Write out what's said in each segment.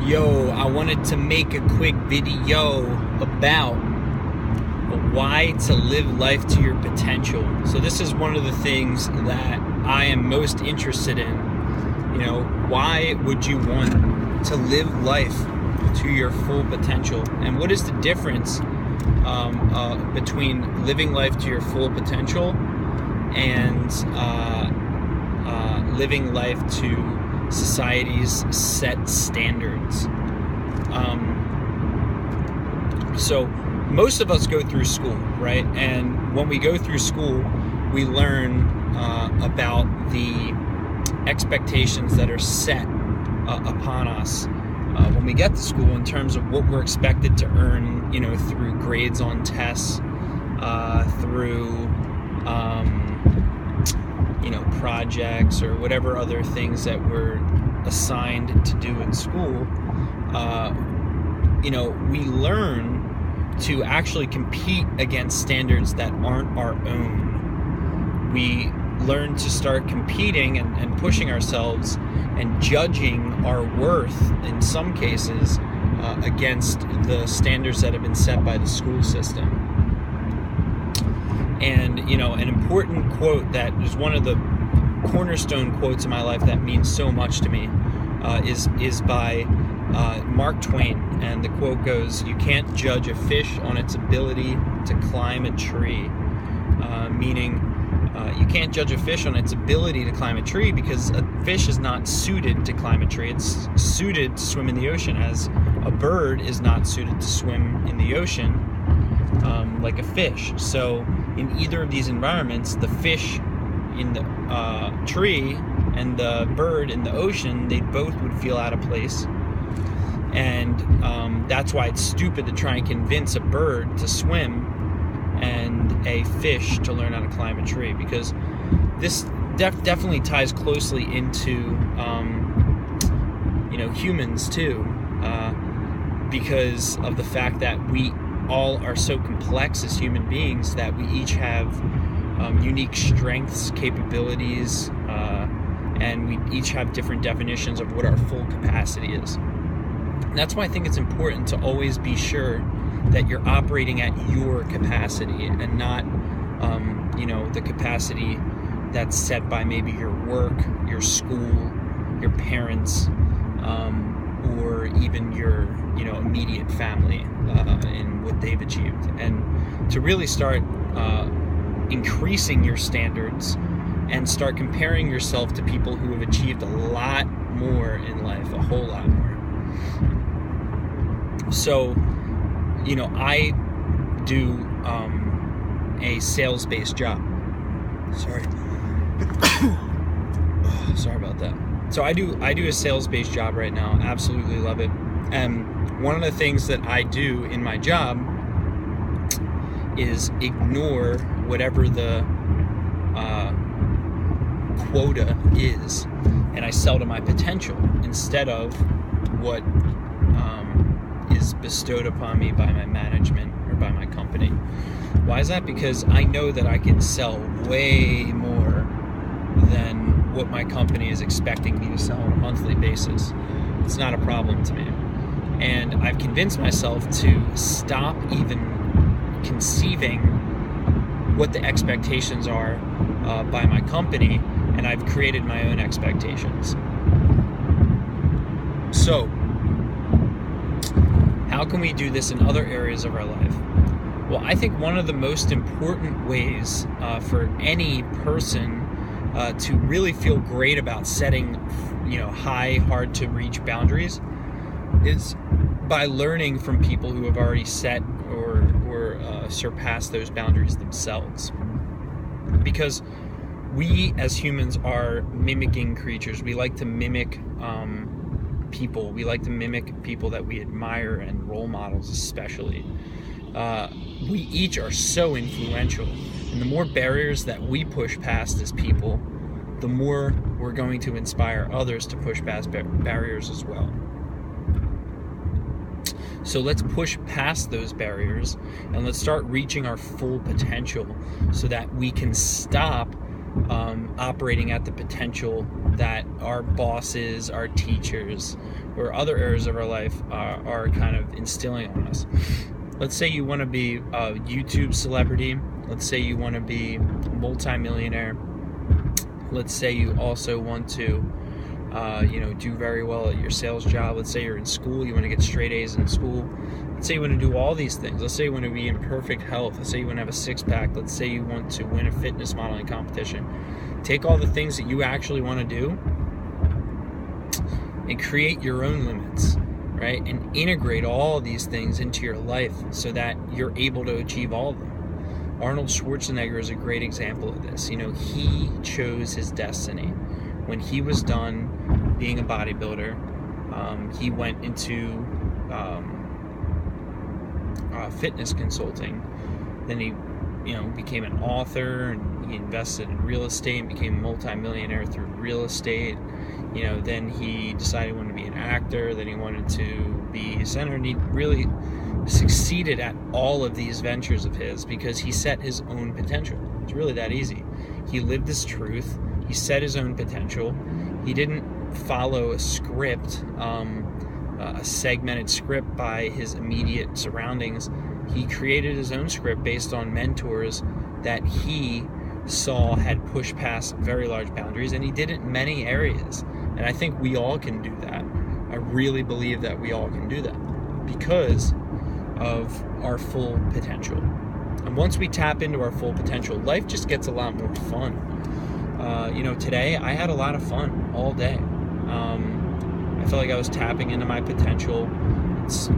Yo, I wanted to make a quick video about why to live life to your potential. So this is one of the things that I am most interested in. You know, why would you want to live life to your full potential? And what is the difference between living life to your full potential and living life to society's set standards? So most of us go through school, right? And when we go through school, we learn about the expectations that are set upon us when we get to school in terms of what we're expected to earn, you know, through grades on tests, through projects or whatever other things that we're assigned to do in school. We learn to actually compete against standards that aren't our own. We learn to start competing and pushing ourselves and judging our worth in some cases against the standards that have been set by the school system. And an important quote that is one of the cornerstone quotes in my life that means so much to me is by Mark Twain, and the quote goes, "You can't judge a fish on its ability to climb a tree," meaning you can't judge a fish on its ability to climb a tree because a fish is not suited to climb a tree. It's suited to swim in the ocean, as a bird is not suited to swim in the ocean like a fish. So in either of these environments, the fish in the tree and the bird in the ocean, they both would feel out of place. And that's why it's stupid to try and convince a bird to swim and a fish to learn how to climb a tree, because this definitely ties closely into humans too, because of the fact that we all are so complex as human beings, that we each have unique strengths, capabilities, and we each have different definitions of what our full capacity is. And that's why I think it's important to always be sure that you're operating at your capacity and not the capacity that's set by maybe your work, your school, your parents, or even your immediate family in what they've achieved. And to really start increasing your standards and start comparing yourself to people who have achieved a lot more in life, a whole lot more. So I do a sales-based job. Sorry about that. So I do a sales-based job right now. Absolutely love it. And one of the things that I do in my job is ignore whatever the quota is, and I sell to my potential instead of what is bestowed upon me by my management or by my company. Why is that? Because I know that I can sell way more than what my company is expecting me to sell on a monthly basis. It's not a problem to me. And I've convinced myself to stop even conceiving what the expectations are by my company, and I've created my own expectations. So, how can we do this in other areas of our life? Well, I think one of the most important ways for any person to really feel great about setting, high, hard to reach boundaries is by learning from people who have already set or surpassed those boundaries themselves. Because we as humans are mimicking creatures. We like to mimic people. We like to mimic people that we admire, and role models especially. We each are so influential, and the more barriers that we push past as people, the more we're going to inspire others to push past barriers as well. So let's push past those barriers and let's start reaching our full potential so that we can stop operating at the potential that our bosses, our teachers, or other areas of our life are kind of instilling on us. Let's say you want to be a YouTube celebrity. Let's say you want to be a multimillionaire. Let's say you also want to do very well at your sales job. Let's say you're in school, you want to get straight A's in school. Let's say you want to do all these things. Let's say you want to be in perfect health. Let's say you want to have a six-pack. Let's say you want to win a fitness modeling competition. Take all the things that you actually want to do and create your own limits, right? And integrate all these things into your life so that you're able to achieve all of them. Arnold Schwarzenegger is a great example of this. He chose his destiny. When he was done being a bodybuilder, he went into fitness consulting. Then he became an author, and he invested in real estate and became a multimillionaire through real estate. Then he decided he wanted to be an actor, then he wanted to be a senator, and he really succeeded at all of these ventures of his because he set his own potential. It's really that easy. He lived his truth. He set his own potential. He didn't follow a script, a segmented script by his immediate surroundings. He created his own script based on mentors that he saw had pushed past very large boundaries, and he did it in many areas. And I think we all can do that. I really believe that we all can do that because of our full potential. And once we tap into our full potential, life just gets a lot more fun. Today I had a lot of fun all day. I felt like I was tapping into my potential. It's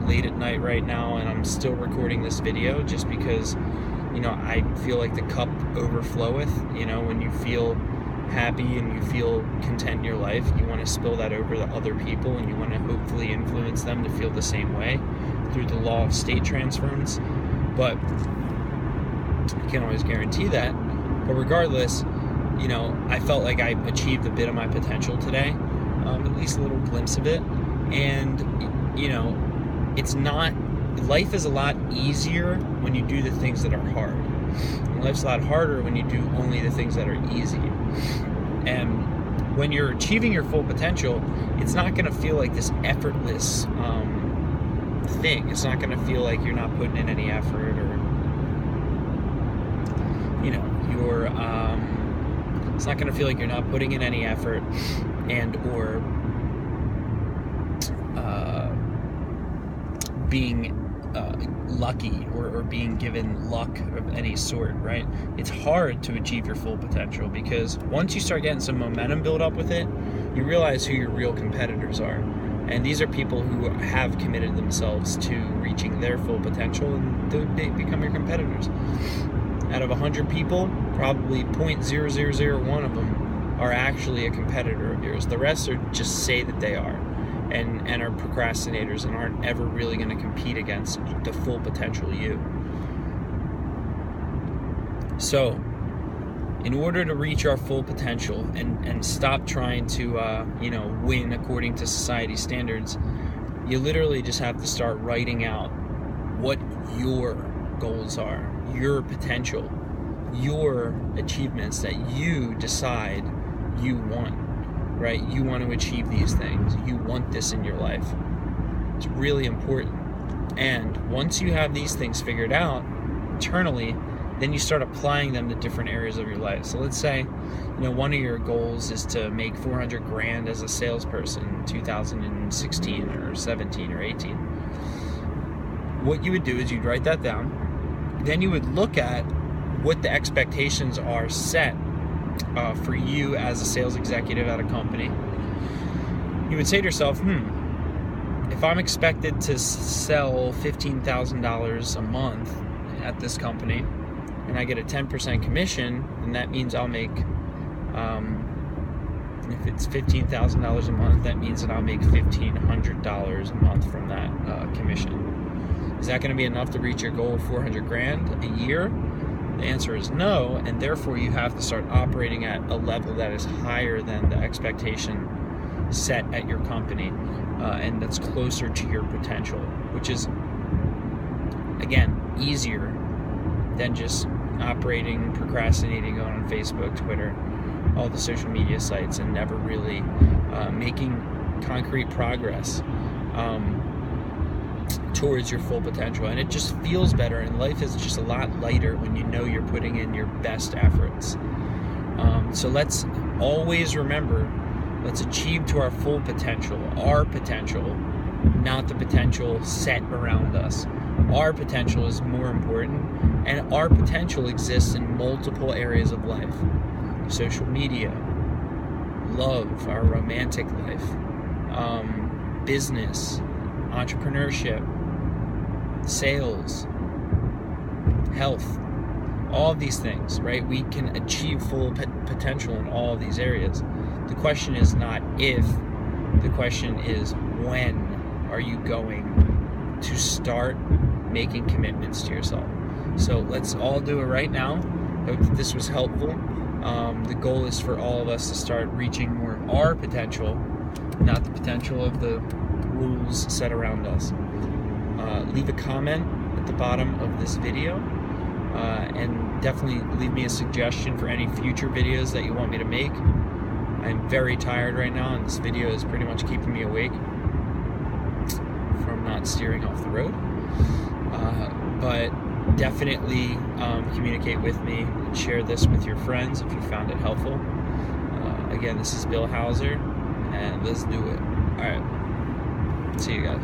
late at night right now, and I'm still recording this video just because I feel like the cup overfloweth. When you feel happy and you feel content in your life, you want to spill that over to other people, and you want to hopefully influence them to feel the same way through the law of state transference. But I can't always guarantee that. But regardless, I felt like I achieved a bit of my potential today, at least a little glimpse of it. And life is a lot easier when you do the things that are hard. And life's a lot harder when you do only the things that are easy. And when you're achieving your full potential, it's not going to feel like this effortless thing. It's not going to feel like you're not putting in any effort, or it's not going to feel like you're not putting in any effort and or being lucky or being given luck of any sort, right? It's hard to achieve your full potential because once you start getting some momentum built up with it, you realize who your real competitors are. And these are people who have committed themselves to reaching their full potential, and they become your competitors. Out of 100 people, probably 0.0001 of them are actually a competitor of yours. The rest are just say that they are and are procrastinators and aren't ever really going to compete against the full potential you. So, in order to reach our full potential and stop trying to win according to society standards, you literally just have to start writing out what your goals are, your potential, your achievements that you decide you want, right? You want to achieve these things. You want this in your life. It's really important. And once you have these things figured out internally, then you start applying them to different areas of your life. So let's say, one of your goals is to make $400,000 as a salesperson in 2016 or 17 or 18. What you would do is you'd write that down. Then you would look at what the expectations are set for you as a sales executive at a company. You would say to yourself, if I'm expected to sell $15,000 a month at this company and I get a 10% commission, then that means I'll make, if it's $15,000 a month, that means that I'll make $1,500 a month from that commission. Is that going to be enough to reach your goal of $400,000 a year? The answer is no, and therefore you have to start operating at a level that is higher than the expectation set at your company, and that's closer to your potential, which is, again, easier than just operating, procrastinating, going on Facebook, Twitter, all the social media sites, and never really making concrete progress towards your full potential. And it just feels better, and life is just a lot lighter when you know you're putting in your best efforts. So let's always remember, let's achieve to our full potential, our potential, not the potential set around us. Our potential is more important, and our potential exists in multiple areas of life. Social media, love, our romantic life, business, entrepreneurship, sales, health, all of these things, right? We can achieve full potential in all of these areas. The question is not if, the question is when are you going to start making commitments to yourself. So let's all do it right now. Hope that this was helpful. The goal is for all of us to start reaching more of our potential, not the potential of the rules set around us. Leave a comment at the bottom of this video, and definitely leave me a suggestion for any future videos that you want me to make. I'm very tired right now, and this video is pretty much keeping me awake from not steering off the road. But definitely communicate with me and share this with your friends if you found it helpful. Again, this is Bill Hauser, and let's do it. All right, see you guys.